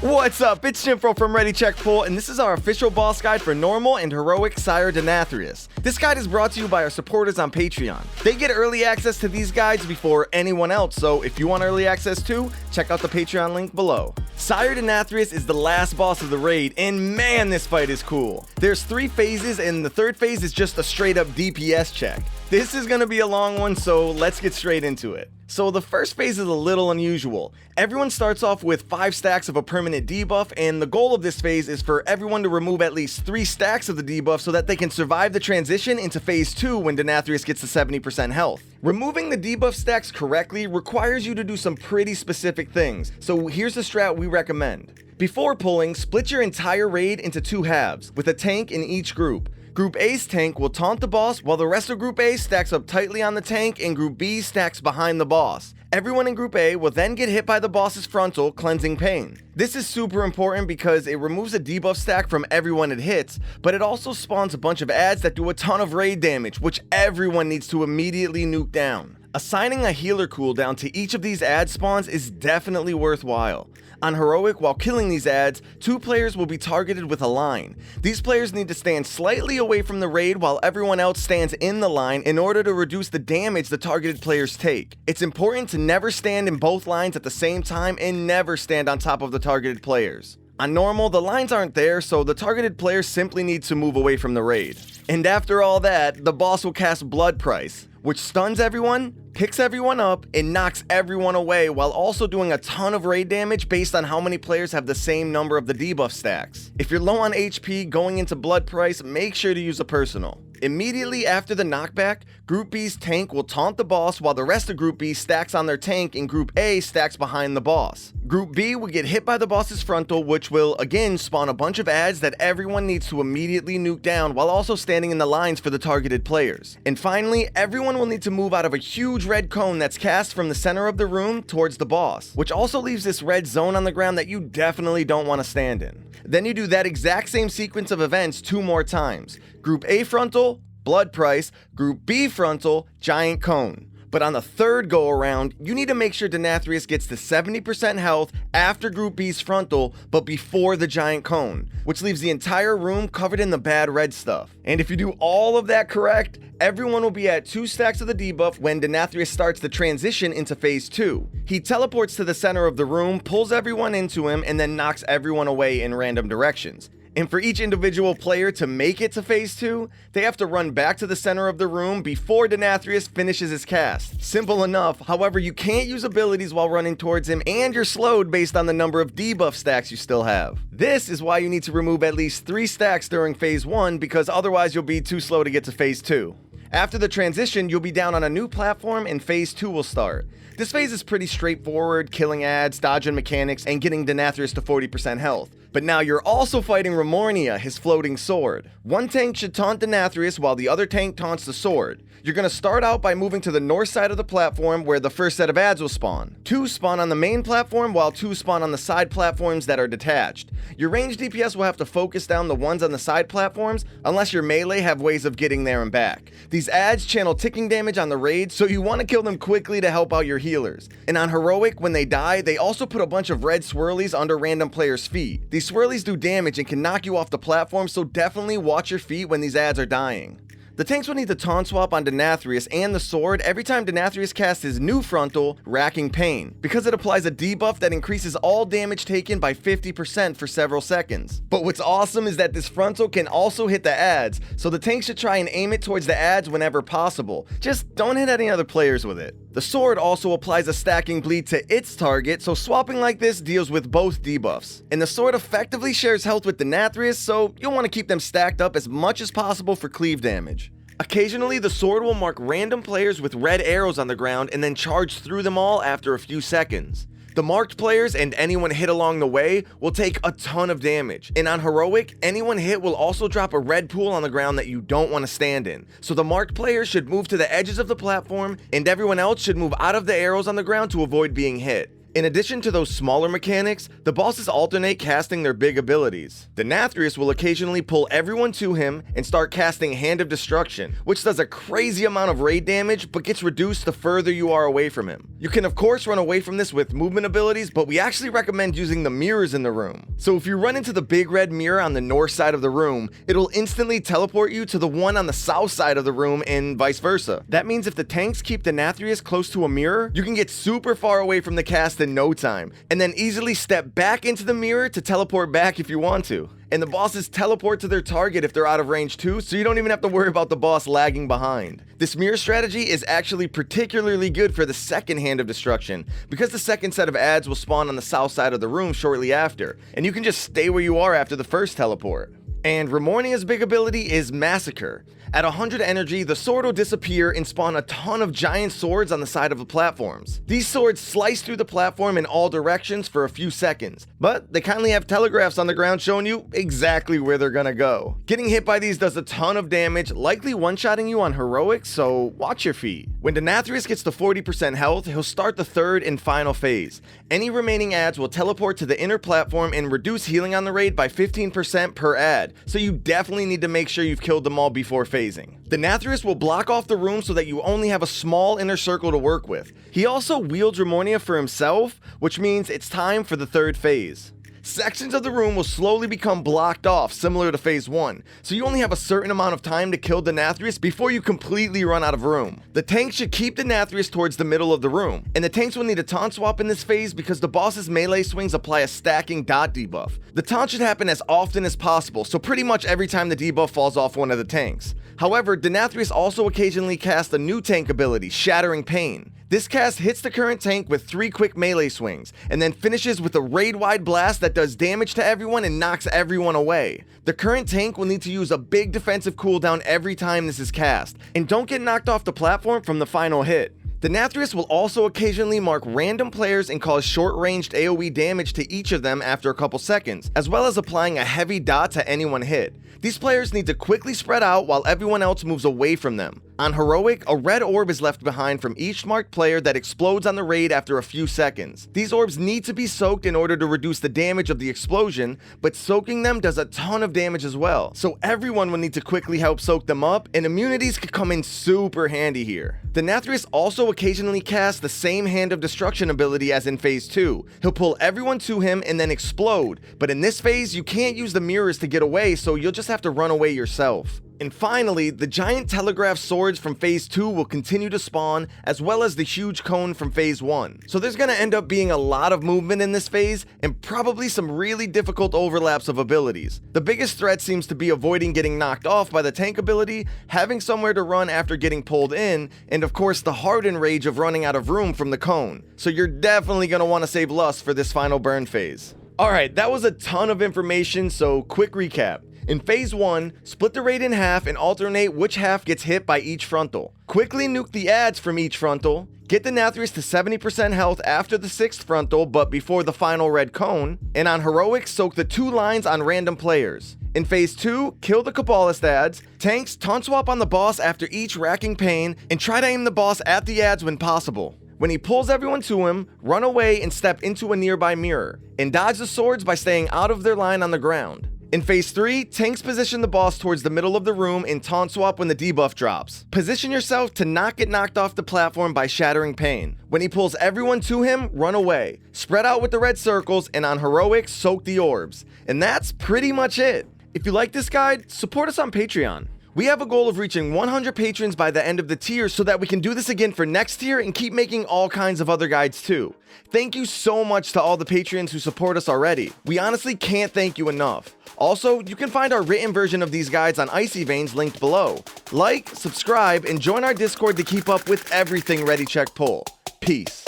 What's up? It's Jimfro from Ready Check Pull, and this is our official boss guide for normal and heroic Sire Denathrius. This guide is brought to you by our supporters on Patreon. They get early access to these guides before anyone else, so if you want early access too, check out the Patreon link below. Sire Denathrius is the last boss of the raid, and man, this fight is cool. There's 3 phases, and the 3rd phase is just a straight up DPS check. This is gonna be a long one, so let's get straight into it. So the first phase is a little unusual. Everyone starts off with 5 stacks of a permanent debuff, and the goal of this phase is for everyone to remove at least 3 stacks of the debuff so that they can survive the transition into phase 2 when Denathrius gets to 70% health. Removing the debuff stacks correctly requires you to do some pretty specific things, so here's the strat we recommend. Before pulling, split your entire raid into 2 halves, with a tank in each group. Group A's tank will taunt the boss, while the rest of Group A stacks up tightly on the tank and Group B stacks behind the boss. Everyone in Group A will then get hit by the boss's frontal, cleansing pain. This is super important because it removes a debuff stack from everyone it hits, but it also spawns a bunch of adds that do a ton of raid damage, which everyone needs to immediately nuke down. Assigning a healer cooldown to each of these add spawns is definitely worthwhile. On Heroic, while killing these adds, 2 players will be targeted with a line. These players need to stand slightly away from the raid while everyone else stands in the line in order to reduce the damage the targeted players take. It's important to never stand in both lines at the same time and never stand on top of the targeted players. On normal, the lines aren't there, so the targeted players simply need to move away from the raid. And after all that, the boss will cast Blood Price, which stuns everyone, picks everyone up, and knocks everyone away while also doing a ton of raid damage based on how many players have the same number of the debuff stacks. If you're low on HP going into Blood Price, make sure to use a personal. Immediately after the knockback, Group B's tank will taunt the boss while the rest of Group B stacks on their tank and Group A stacks behind the boss. Group B will get hit by the boss's frontal, which will again spawn a bunch of adds that everyone needs to immediately nuke down while also standing in the lines for the targeted players. And finally, everyone will need to move out of a huge red cone that's cast from the center of the room towards the boss, which also leaves this red zone on the ground that you definitely don't want to stand in. Then you do that exact same sequence of events 2 more times. Group A frontal, Blood Price, Group B frontal, Giant Cone. But on the 3rd go around, you need to make sure Denathrius gets to 70% health after Group B's frontal, but before the Giant Cone, which leaves the entire room covered in the bad red stuff. And if you do all of that correct, everyone will be at 2 stacks of the debuff when Denathrius starts the transition into phase 2. He teleports to the center of the room, pulls everyone into him, and then knocks everyone away in random directions. And for each individual player to make it to phase 2, they have to run back to the center of the room before Denathrius finishes his cast. Simple enough, however, you can't use abilities while running towards him, and you're slowed based on the number of debuff stacks you still have. This is why you need to remove at least 3 stacks during phase 1, because otherwise you'll be too slow to get to phase 2. After the transition, you'll be down on a new platform and phase 2 will start. This phase is pretty straightforward, killing adds, dodging mechanics, and getting Denathrius to 40% health. But now you're also fighting Remornia, his floating sword. One tank should taunt Denathrius while the other tank taunts the sword. You're going to start out by moving to the north side of the platform where the first set of adds will spawn. 2 spawn on the main platform while 2 spawn on the side platforms that are detached. Your ranged DPS will have to focus down the ones on the side platforms unless your melee have ways of getting there and back. These adds channel ticking damage on the raid, so you want to kill them quickly to help out your healers. And on Heroic, when they die, they also put a bunch of red swirlies under random players' feet. These swirlies do damage and can knock you off the platform, so definitely watch your feet when these adds are dying. The tanks will need to taunt swap on Denathrius and the sword every time Denathrius casts his new frontal, Racking Pain, because it applies a debuff that increases all damage taken by 50% for several seconds. But what's awesome is that this frontal can also hit the adds, so the tank should try and aim it towards the adds whenever possible. Just don't hit any other players with it. The sword also applies a stacking bleed to its target, so swapping like this deals with both debuffs. And the sword effectively shares health with Denathrius, so you'll want to keep them stacked up as much as possible for cleave damage. Occasionally, the sword will mark random players with red arrows on the ground and then charge through them all after a few seconds. The marked players and anyone hit along the way will take a ton of damage, and on Heroic, anyone hit will also drop a red pool on the ground that you don't want to stand in. So the marked players should move to the edges of the platform, and everyone else should move out of the arrows on the ground to avoid being hit. In addition to those smaller mechanics, the bosses alternate casting their big abilities. Denathrius will occasionally pull everyone to him and start casting Hand of Destruction, which does a crazy amount of raid damage but gets reduced the further you are away from him. You can of course run away from this with movement abilities, but we actually recommend using the mirrors in the room. So if you run into the big red mirror on the north side of the room, it'll instantly teleport you to the one on the south side of the room and vice versa. That means if the tanks keep Denathrius close to a mirror, you can get super far away from the cast in no time, and then easily step back into the mirror to teleport back if you want to. And the bosses teleport to their target if they're out of range too, so you don't even have to worry about the boss lagging behind. This mirror strategy is actually particularly good for the second Hand of Destruction, because the second set of ads will spawn on the south side of the room shortly after, and you can just stay where you are after the first teleport. And Ramornia's big ability is Massacre. At 100 energy, the sword will disappear and spawn a ton of giant swords on the side of the platforms. These swords slice through the platform in all directions for a few seconds, but they kindly have telegraphs on the ground showing you exactly where they're gonna go. Getting hit by these does a ton of damage, likely one-shotting you on heroics, so watch your feet. When Denathrius gets to 40% health, he'll start the third and final phase. Any remaining ads will teleport to the inner platform and reduce healing on the raid by 15% per ad, so you definitely need to make sure you've killed them all before phasing. Denathrius will block off the room so that you only have a small inner circle to work with. He also wields Ramornia for himself, which means it's time for the third phase. Sections of the room will slowly become blocked off, similar to phase 1, so you only have a certain amount of time to kill Denathrius before you completely run out of room. The tanks should keep Denathrius towards the middle of the room, and the tanks will need a taunt swap in this phase because the boss's melee swings apply a stacking dot debuff. The taunt should happen as often as possible, so pretty much every time the debuff falls off one of the tanks. However, Denathrius also occasionally casts a new tank ability, Shattering Pain. This cast hits the current tank with 3 quick melee swings, and then finishes with a raid-wide blast that does damage to everyone and knocks everyone away. The current tank will need to use a big defensive cooldown every time this is cast, and don't get knocked off the platform from the final hit. Denathrius will also occasionally mark random players and cause short-ranged AoE damage to each of them after a couple seconds, as well as applying a heavy dot to anyone hit. These players need to quickly spread out while everyone else moves away from them. On Heroic, a red orb is left behind from each marked player that explodes on the raid after a few seconds. These orbs need to be soaked in order to reduce the damage of the explosion, but soaking them does a ton of damage as well, so everyone will need to quickly help soak them up, and immunities could come in super handy here. Denathrius also occasionally casts the same Hand of Destruction ability as in phase 2. He'll pull everyone to him and then explode, but in this phase you can't use the mirrors to get away, so you'll just have to run away yourself. And finally, the giant telegraph swords from phase 2 will continue to spawn, as well as the huge cone from phase 1. So there's gonna end up being a lot of movement in this phase, and probably some really difficult overlaps of abilities. The biggest threat seems to be avoiding getting knocked off by the tank ability, having somewhere to run after getting pulled in, and of course the hardened rage of running out of room from the cone. So you're definitely gonna wanna save Lust for this final burn phase. Alright, that was a ton of information, so quick recap. In phase 1, split the raid in half and alternate which half gets hit by each frontal. Quickly nuke the ads from each frontal, get Denathrius to 70% health after the 6th frontal but before the final red cone, and on Heroic, soak the 2 lines on random players. In phase 2, kill the Cabalist ads, tanks taunt swap on the boss after each racking pain, and try to aim the boss at the ads when possible. When he pulls everyone to him, run away and step into a nearby mirror, and dodge the swords by staying out of their line on the ground. In phase 3, tanks position the boss towards the middle of the room and taunt swap when the debuff drops. Position yourself to not get knocked off the platform by Shattering Pain. When he pulls everyone to him, run away. Spread out with the red circles, and on Heroic, soak the orbs. And that's pretty much it. If you like this guide, support us on Patreon. We have a goal of reaching 100 patrons by the end of the tier so that we can do this again for next tier and keep making all kinds of other guides too. Thank you so much to all the patrons who support us already. We honestly can't thank you enough. Also, you can find our written version of these guides on Icy Veins linked below. Like, subscribe, and join our Discord to keep up with everything Ready Check Pull. Peace.